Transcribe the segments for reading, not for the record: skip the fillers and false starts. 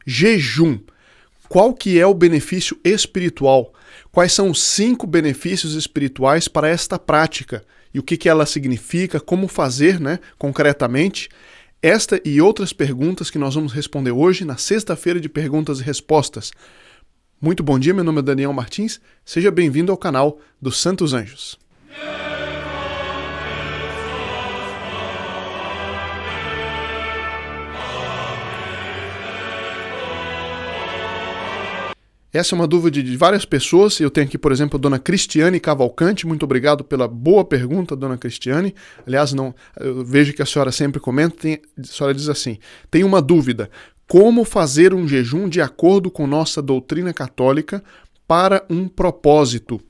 Jejum. Qual que é o benefício espiritual? Quais são os 5 benefícios espirituais para esta prática? E o que ela significa? Como fazer, concretamente? Esta e outras perguntas que nós vamos responder hoje na sexta-feira de perguntas e respostas. Muito bom dia, meu nome é Daniel Martins. Seja bem-vindo ao canal dos Santos Anjos. Essa é uma dúvida de várias pessoas. Eu tenho aqui, por exemplo, a dona Cristiane Cavalcante. Muito obrigado pela boa pergunta, dona Cristiane. Aliás, eu vejo que a senhora sempre comenta. A senhora diz assim: tem uma dúvida. Como fazer um jejum de acordo com nossa doutrina católica para um propósito?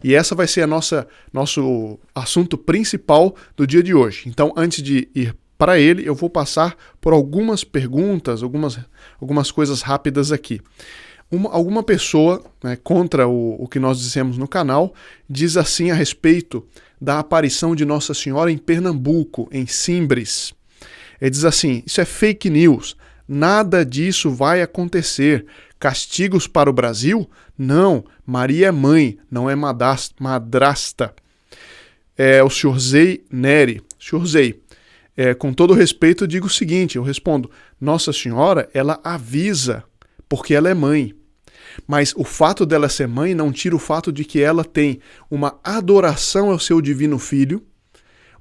E essa vai ser nosso assunto principal do dia de hoje. Então, antes de ir para ele, eu vou passar por algumas perguntas, algumas coisas rápidas aqui. Alguma pessoa, contra o que nós dissemos no canal, diz assim a respeito da aparição de Nossa Senhora em Pernambuco, em Simbres. Ele diz assim: isso é fake news, nada disso vai acontecer. Castigos para o Brasil? Não, Maria é mãe, não é madrasta. O Sr. Zei Neri. Sr. Zei, com todo respeito eu digo o seguinte, eu respondo: Nossa Senhora, ela avisa, porque ela é mãe. Mas o fato dela ser mãe não tira o fato de que ela tem uma adoração ao seu divino filho,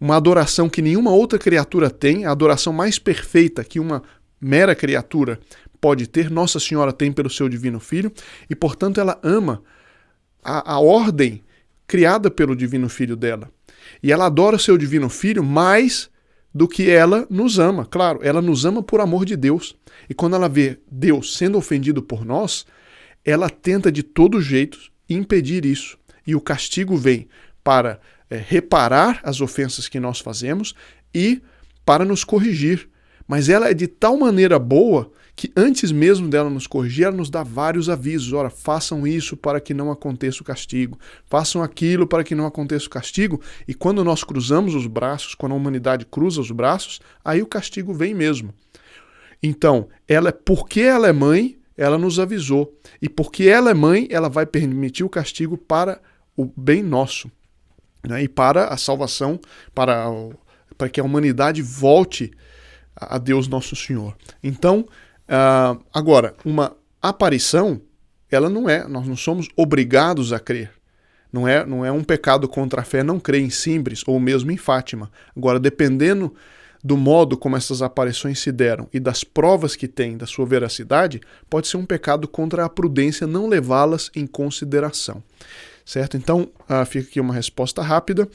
uma adoração que nenhuma outra criatura tem, a adoração mais perfeita que uma mera criatura pode ter, Nossa Senhora tem pelo seu divino filho, e portanto ela ama a ordem criada pelo divino filho dela. E ela adora o seu divino filho mais do que ela nos ama. Claro, ela nos ama por amor de Deus. E quando ela vê Deus sendo ofendido por nós, ela tenta de todo jeito impedir isso. E o castigo vem para reparar as ofensas que nós fazemos e para nos corrigir. Mas ela é de tal maneira boa que antes mesmo dela nos corrigir, ela nos dá vários avisos. Ora, façam isso para que não aconteça o castigo. Façam aquilo para que não aconteça o castigo. E quando nós cruzamos os braços, quando a humanidade cruza os braços, aí o castigo vem mesmo. Então, porque ela é mãe, ela nos avisou. E porque ela é mãe, ela vai permitir o castigo para o bem nosso. E para a salvação, para que a humanidade volte a Deus Nosso Senhor. Então, agora, uma aparição, ela não é, nós não somos obrigados a crer. Não é um pecado contra a fé não crer em Simbres ou mesmo em Fátima. Agora, dependendo do modo como essas aparições se deram e das provas que tem da sua veracidade, pode ser um pecado contra a prudência não levá-las em consideração. Certo? Então, fica aqui uma resposta rápida.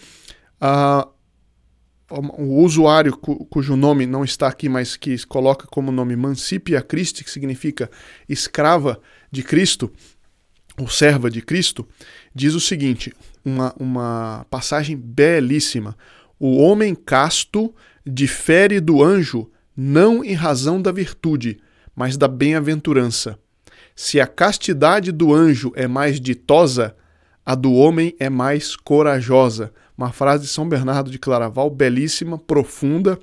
O usuário cujo nome não está aqui, mas que coloca como nome Mancipia Christi, que significa escrava de Cristo, ou serva de Cristo, diz o seguinte, uma passagem belíssima: o homem casto difere do anjo não em razão da virtude, mas da bem-aventurança. Se a castidade do anjo é mais ditosa, a do homem é mais corajosa. Uma frase de São Bernardo de Claraval, belíssima, profunda,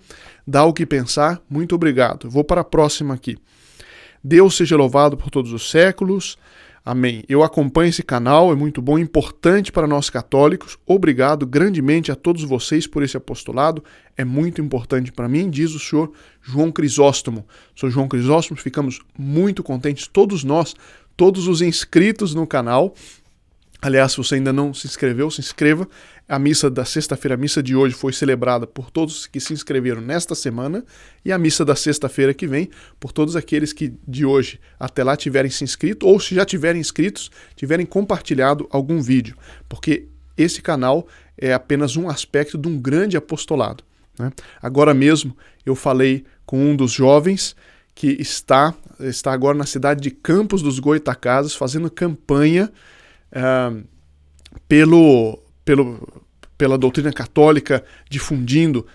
dá o que pensar. Muito obrigado. Vou para a próxima aqui. Deus seja louvado por todos os séculos. Amém. Eu acompanho esse canal, é muito bom, importante para nós católicos. Obrigado grandemente a todos vocês por esse apostolado. É muito importante para mim, diz o senhor João Crisóstomo. Sou João Crisóstomo, ficamos muito contentes, todos nós, todos os inscritos no canal. Aliás, se você ainda não se inscreveu, se inscreva. A missa da sexta-feira, a missa de hoje, foi celebrada por todos que se inscreveram nesta semana, e a missa da sexta-feira que vem, por todos aqueles que de hoje até lá tiverem se inscrito, ou se já tiverem inscritos, tiverem compartilhado algum vídeo, porque esse canal é apenas um aspecto de um grande apostolado. Agora mesmo eu falei com um dos jovens que está agora na cidade de Campos dos Goytacazes, fazendo campanha pela doutrina católica, difundindo,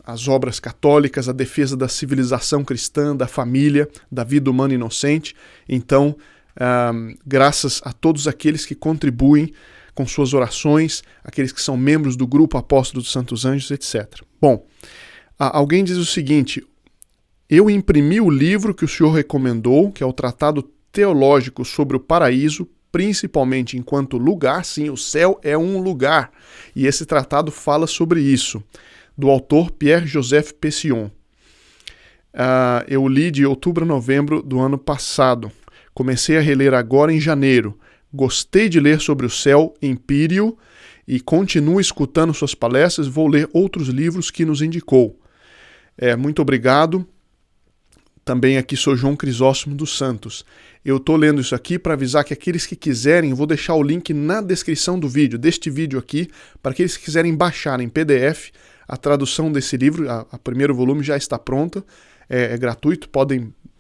as obras católicas, a defesa da civilização cristã, da família, da vida humana inocente. Então, graças a todos aqueles que contribuem com suas orações, aqueles que são membros do grupo Apóstolo dos Santos Anjos, etc. Bom, alguém diz o seguinte: Eu imprimi o livro que o senhor recomendou, que é o Tratado Teológico sobre o Paraíso, principalmente enquanto lugar. Sim, o céu é um lugar. E esse tratado fala sobre isso, do autor Pierre-Joseph Pession. Eu li de outubro a novembro do ano passado. Comecei a reler agora em janeiro. Gostei de ler sobre o céu empírio e continuo escutando suas palestras. Vou ler outros livros que nos indicou. Muito obrigado. Também aqui sou João Crisóstomo dos Santos. Eu estou lendo isso aqui para avisar que aqueles que quiserem, vou deixar o link na descrição do vídeo, deste vídeo aqui, para aqueles que quiserem baixar em PDF a tradução desse livro. A primeiro volume já está pronta, é gratuito,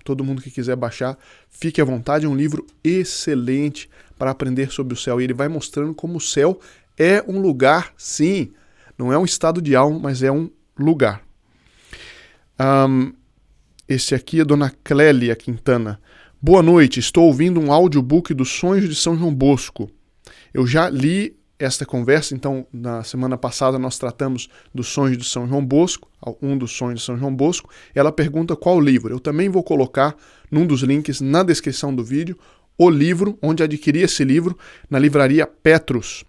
todo mundo que quiser baixar, fique à vontade. É um livro excelente para aprender sobre o céu. E ele vai mostrando como o céu é um lugar, sim. Não é um estado de alma, mas é um lugar. Esse aqui é Dona Clélia Quintana. Boa noite, estou ouvindo um audiobook dos Sonhos de São João Bosco. Eu já li esta conversa, então na semana passada nós tratamos dos Sonhos de São João Bosco, um dos Sonhos de São João Bosco. Ela pergunta qual livro. Eu também vou colocar num dos links na descrição do vídeo o livro, onde adquiri esse livro, na livraria Petrus.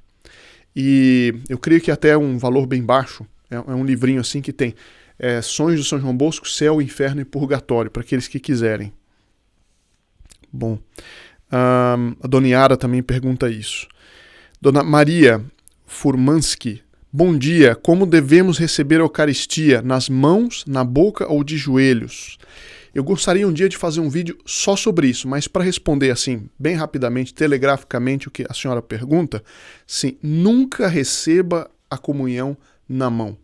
E eu creio que até um valor bem baixo, é um livrinho assim que tem Sonhos de São João Bosco, Céu, Inferno e Purgatório, para aqueles que quiserem. Bom, a Dona Yara também pergunta isso. Dona Maria Furmansky, bom dia, como devemos receber a Eucaristia? Nas mãos, na boca ou de joelhos? Eu gostaria um dia de fazer um vídeo só sobre isso, mas para responder assim, bem rapidamente, telegraficamente, o que a senhora pergunta, sim, nunca receba a comunhão na mão.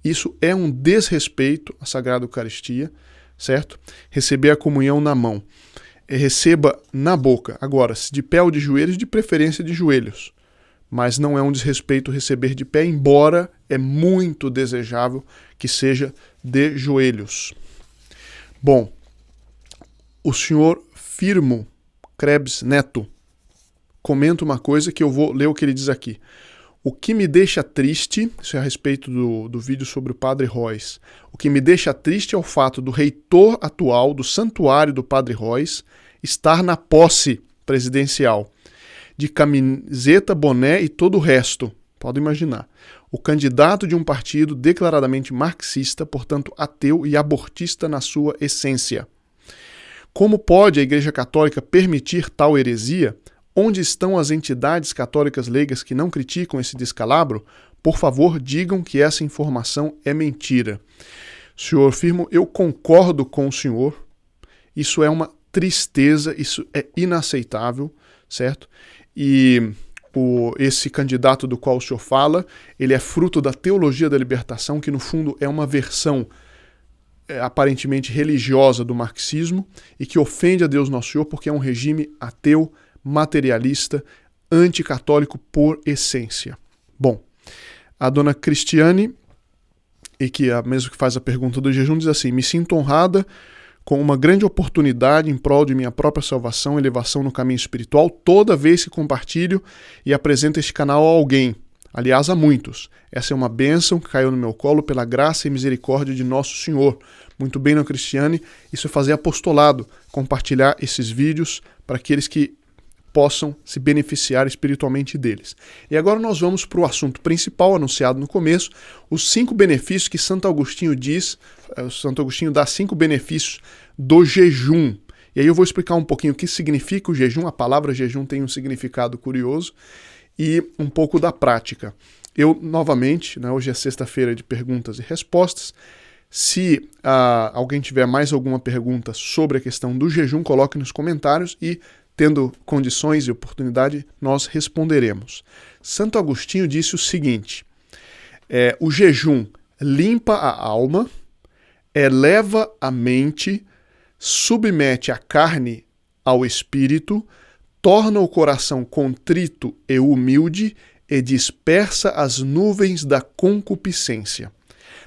Isso é um desrespeito à Sagrada Eucaristia, certo? Receber a comunhão na mão. Receba na boca. Agora, se de pé ou de joelhos, de preferência de joelhos. Mas não é um desrespeito receber de pé, embora é muito desejável que seja de joelhos. Bom, o senhor Firmo Krebs Neto comenta uma coisa que eu vou ler o que ele diz aqui. O que me deixa triste, isso é a respeito do vídeo sobre o Padre Royce, o que me deixa triste é o fato do reitor atual do santuário do Padre Royce estar na posse presidencial, de camiseta, boné e todo o resto, pode imaginar. O candidato de um partido declaradamente marxista, portanto ateu e abortista na sua essência. Como pode a Igreja Católica permitir tal heresia? Onde estão as entidades católicas leigas que não criticam esse descalabro? Por favor, digam que essa informação é mentira. Senhor Firmo, eu concordo com o senhor. Isso é uma tristeza, isso é inaceitável, certo? E esse candidato do qual o senhor fala, ele é fruto da teologia da libertação, que no fundo é uma versão aparentemente religiosa do marxismo e que ofende a Deus Nosso Senhor porque é um regime ateu, materialista, anticatólico por essência. Bom, a dona Cristiane, e que é a mesma que faz a pergunta do jejum, diz assim: me sinto honrada com uma grande oportunidade em prol de minha própria salvação e elevação no caminho espiritual toda vez que compartilho e apresento este canal a alguém. Aliás, a muitos. Essa é uma bênção que caiu no meu colo pela graça e misericórdia de Nosso Senhor. Muito bem, dona Cristiane, isso é fazer apostolado, compartilhar esses vídeos para aqueles que possam se beneficiar espiritualmente deles. E agora nós vamos para o assunto principal, anunciado no começo, os 5 benefícios que Santo Agostinho diz. Santo Agostinho dá 5 benefícios do jejum. E aí eu vou explicar um pouquinho o que significa o jejum. A palavra jejum tem um significado curioso e um pouco da prática. Eu, novamente, hoje é sexta-feira de perguntas e respostas. Se alguém tiver mais alguma pergunta sobre a questão do jejum, coloque nos comentários e, tendo condições e oportunidade, nós responderemos. Santo Agostinho disse o seguinte: o jejum limpa a alma, eleva a mente, submete a carne ao espírito, torna o coração contrito e humilde e dispersa as nuvens da concupiscência.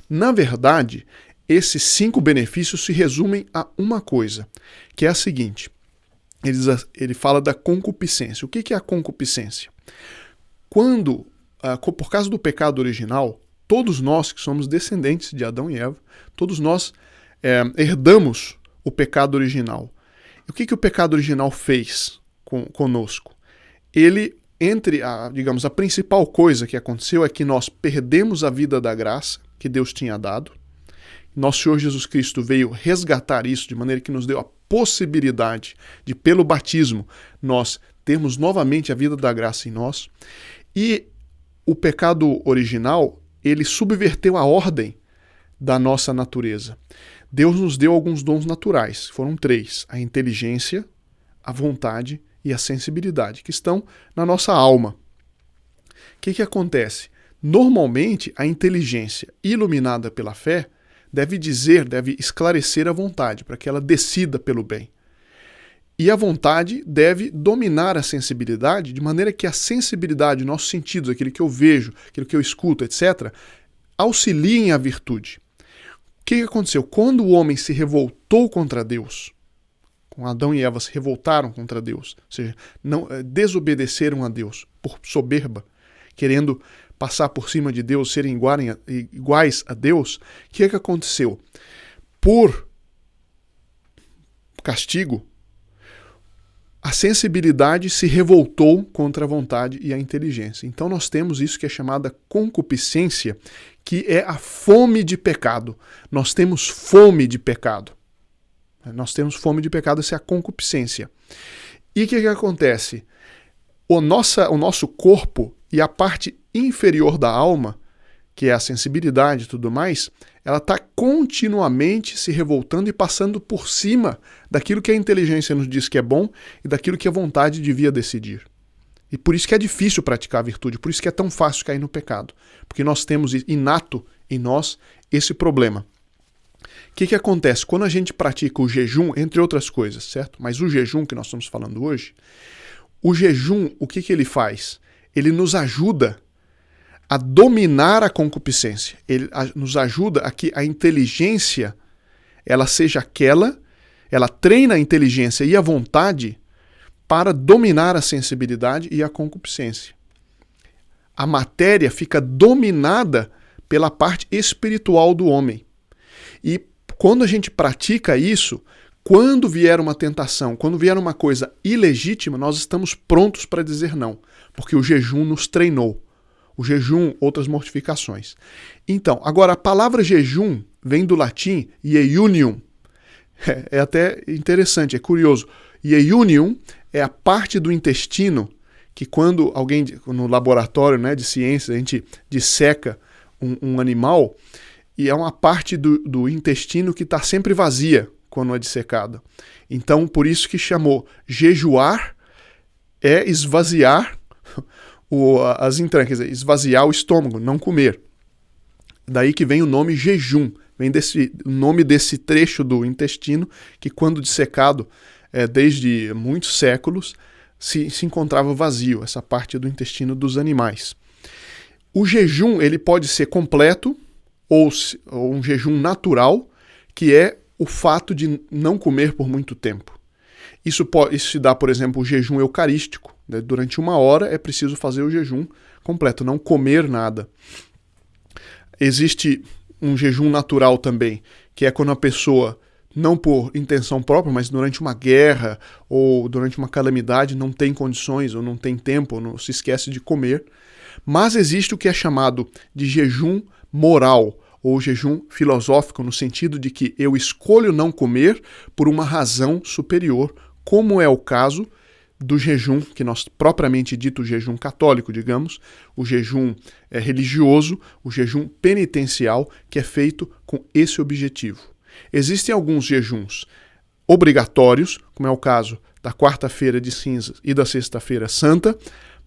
Na verdade, esses 5 benefícios se resumem a uma coisa, que é a seguinte. Ele fala da concupiscência. O que é a concupiscência? Quando, por causa do pecado original, todos nós que somos descendentes de Adão e Eva, todos nós herdamos o pecado original. E o que o pecado original fez conosco? Ele, digamos, a principal coisa que aconteceu é que nós perdemos a vida da graça que Deus tinha dado. Nosso Senhor Jesus Cristo veio resgatar isso de maneira que nos deu a possibilidade de, pelo batismo, nós termos novamente a vida da graça em nós. E o pecado original, ele subverteu a ordem da nossa natureza. Deus nos deu alguns dons naturais, foram 3: a inteligência, a vontade e a sensibilidade, que estão na nossa alma. O que acontece? Normalmente, a inteligência iluminada pela fé deve esclarecer a vontade, para que ela decida pelo bem. E a vontade deve dominar a sensibilidade, de maneira que a sensibilidade, nossos sentidos, aquilo que eu vejo, aquilo que eu escuto, etc., auxiliem a virtude. O que aconteceu? Quando o homem se revoltou contra Deus, com Adão e Eva se revoltaram contra Deus, ou seja, desobedeceram a Deus por soberba, querendo passar por cima de Deus, serem iguais a Deus, o que aconteceu? Por castigo, a sensibilidade se revoltou contra a vontade e a inteligência. Então nós temos isso que é chamada concupiscência, que é a fome de pecado. Nós temos fome de pecado. Nós temos fome de pecado, essa é a concupiscência. E o que acontece? O nosso corpo e a parte inferior da alma, que é a sensibilidade e tudo mais, ela está continuamente se revoltando e passando por cima daquilo que a inteligência nos diz que é bom e daquilo que a vontade devia decidir. E por isso que é difícil praticar a virtude, por isso que é tão fácil cair no pecado, porque nós temos inato em nós esse problema. O que acontece? Quando a gente pratica o jejum, entre outras coisas, certo? Mas o jejum que nós estamos falando hoje, o jejum, o que ele faz? Ele nos ajuda a dominar a concupiscência. Ele nos ajuda a que a inteligência ela seja ela treina a inteligência e a vontade para dominar a sensibilidade e a concupiscência. A matéria fica dominada pela parte espiritual do homem. E quando a gente pratica isso, quando vier uma tentação, quando vier uma coisa ilegítima, nós estamos prontos para dizer não, porque o jejum nos treinou. O jejum, outras mortificações. Então, agora a palavra jejum vem do latim iunium. É até interessante, é curioso. Iunium é a parte do intestino que quando alguém, no laboratório, né, de ciências, a gente disseca um animal, e é uma parte do intestino que está sempre vazia quando é dissecada. Então, por isso que chamou jejuar é esvaziar as entranhas, quer dizer, esvaziar o estômago, não comer. Daí que vem o nome jejum, vem o nome desse trecho do intestino que quando dissecado, desde muitos séculos, se encontrava vazio, essa parte do intestino dos animais. O jejum ele pode ser completo ou um jejum natural, que é o fato de não comer por muito tempo. Isso se dá, por exemplo, o jejum eucarístico. Né? Durante 1 hora é preciso fazer o jejum completo, não comer nada. Existe um jejum natural também, que é quando a pessoa, não por intenção própria, mas durante uma guerra ou durante uma calamidade, não tem condições ou não tem tempo, ou não se esquece de comer. Mas existe o que é chamado de jejum moral, ou jejum filosófico, no sentido de que eu escolho não comer por uma razão superior, como é o caso do jejum, que nós propriamente dito o jejum católico, digamos, o jejum religioso, o jejum penitencial, que é feito com esse objetivo. Existem alguns jejuns obrigatórios, como é o caso da quarta-feira de cinzas e da sexta-feira santa,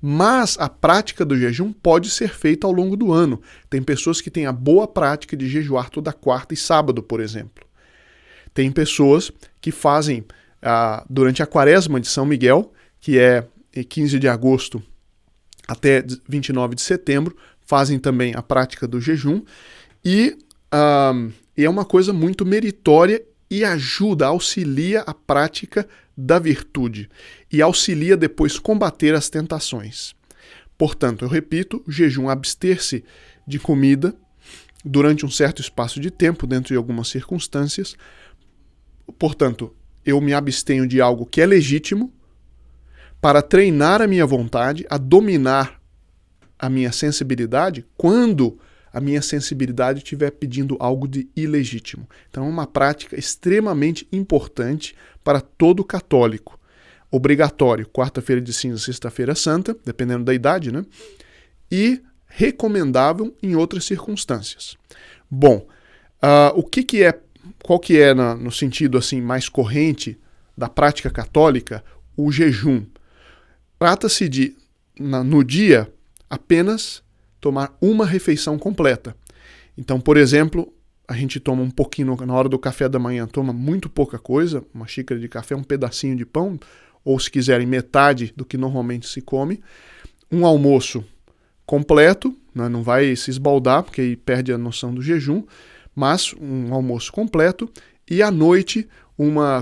mas a prática do jejum pode ser feita ao longo do ano. Tem pessoas que têm a boa prática de jejuar toda quarta e sábado, por exemplo. Tem pessoas que fazem, durante a quaresma de São Miguel, que é 15 de agosto até 29 de setembro, fazem também a prática do jejum, e é uma coisa muito meritória e auxilia a prática da virtude e auxilia depois combater as tentações. Portanto, eu repito, o jejum, abster-se de comida, durante um certo espaço de tempo, dentro de algumas circunstâncias. Portanto, eu me abstenho de algo que é legítimo para treinar a minha vontade a dominar a minha sensibilidade quando a minha sensibilidade estiver pedindo algo de ilegítimo. Então é uma prática extremamente importante para todo católico. Obrigatório, quarta-feira de cinza, sexta-feira santa, dependendo da idade, né? E recomendável em outras circunstâncias. Bom, qual que é no sentido assim mais corrente da prática católica, o jejum? Trata-se de, no dia, apenas tomar uma refeição completa. Então, por exemplo, a gente toma um pouquinho na hora do café da manhã, toma muito pouca coisa, uma xícara de café, um pedacinho de pão, ou se quiserem metade do que normalmente se come. Um almoço completo, né, não vai se esbaldar, porque aí perde a noção do jejum, mas um almoço completo, e à noite,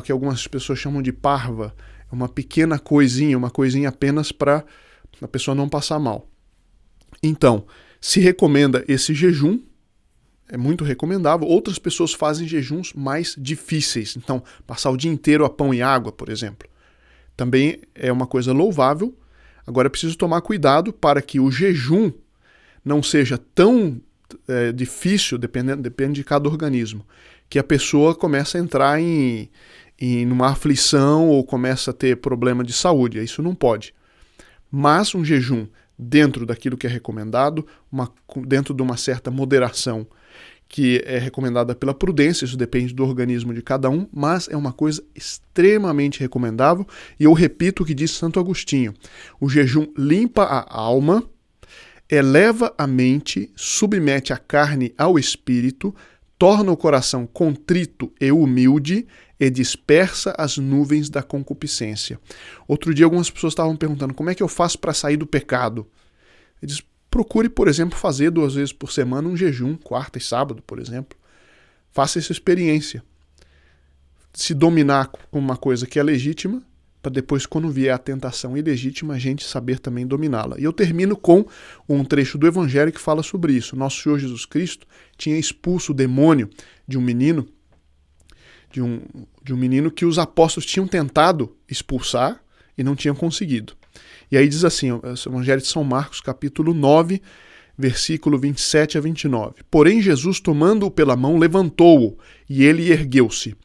que algumas pessoas chamam de parva, uma pequena coisinha, uma coisinha apenas para a pessoa não passar mal. Então, se recomenda esse jejum, é muito recomendável. Outras pessoas fazem jejuns mais difíceis, então passar o dia inteiro a pão e água, por exemplo. Também é uma coisa louvável. Agora é preciso tomar cuidado para que o jejum não seja tão difícil, depende de cada organismo, que a pessoa começa a entrar em numa aflição ou começa a ter problema de saúde. Isso não pode. Mas um jejum dentro daquilo que é recomendado, dentro de uma certa moderação que é recomendada pela prudência, isso depende do organismo de cada um, mas é uma coisa extremamente recomendável, e eu repito o que diz Santo Agostinho: o jejum limpa a alma, eleva a mente, submete a carne ao espírito, torna o coração contrito e humilde e dispersa as nuvens da concupiscência. Outro dia algumas pessoas estavam perguntando como é que eu faço para sair do pecado. Ele diz: procure, por exemplo, fazer 2 vezes por semana um jejum, quarta e sábado, por exemplo. Faça essa experiência. Se dominar com uma coisa que é legítima, para depois, quando vier a tentação ilegítima, a gente saber também dominá-la. E eu termino com um trecho do Evangelho que fala sobre isso. Nosso Senhor Jesus Cristo tinha expulso o demônio de um menino, de um menino que os apóstolos tinham tentado expulsar e não tinham conseguido. E aí diz assim, o Evangelho de São Marcos, capítulo 9, versículo 27 a 29. Porém, Jesus, tomando-o pela mão, levantou-o, e ele ergueu-se.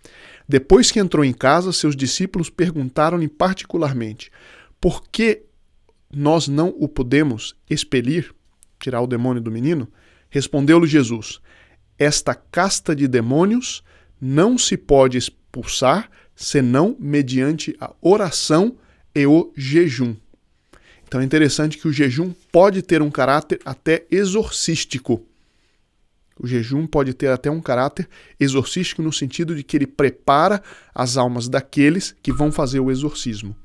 Depois que entrou em casa, seus discípulos perguntaram-lhe particularmente: por que nós não o podemos expelir, tirar o demônio do menino? Respondeu-lhe Jesus: esta casta de demônios não se pode expulsar senão mediante a oração e o jejum. Então é interessante que o jejum pode ter um caráter até exorcístico. O jejum pode ter até um caráter exorcístico no sentido de que ele prepara as almas daqueles que vão fazer o exorcismo,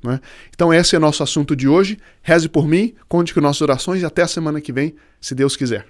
né? Então esse é nosso assunto de hoje. Reze por mim, conte com nossas orações e até a semana que vem, se Deus quiser.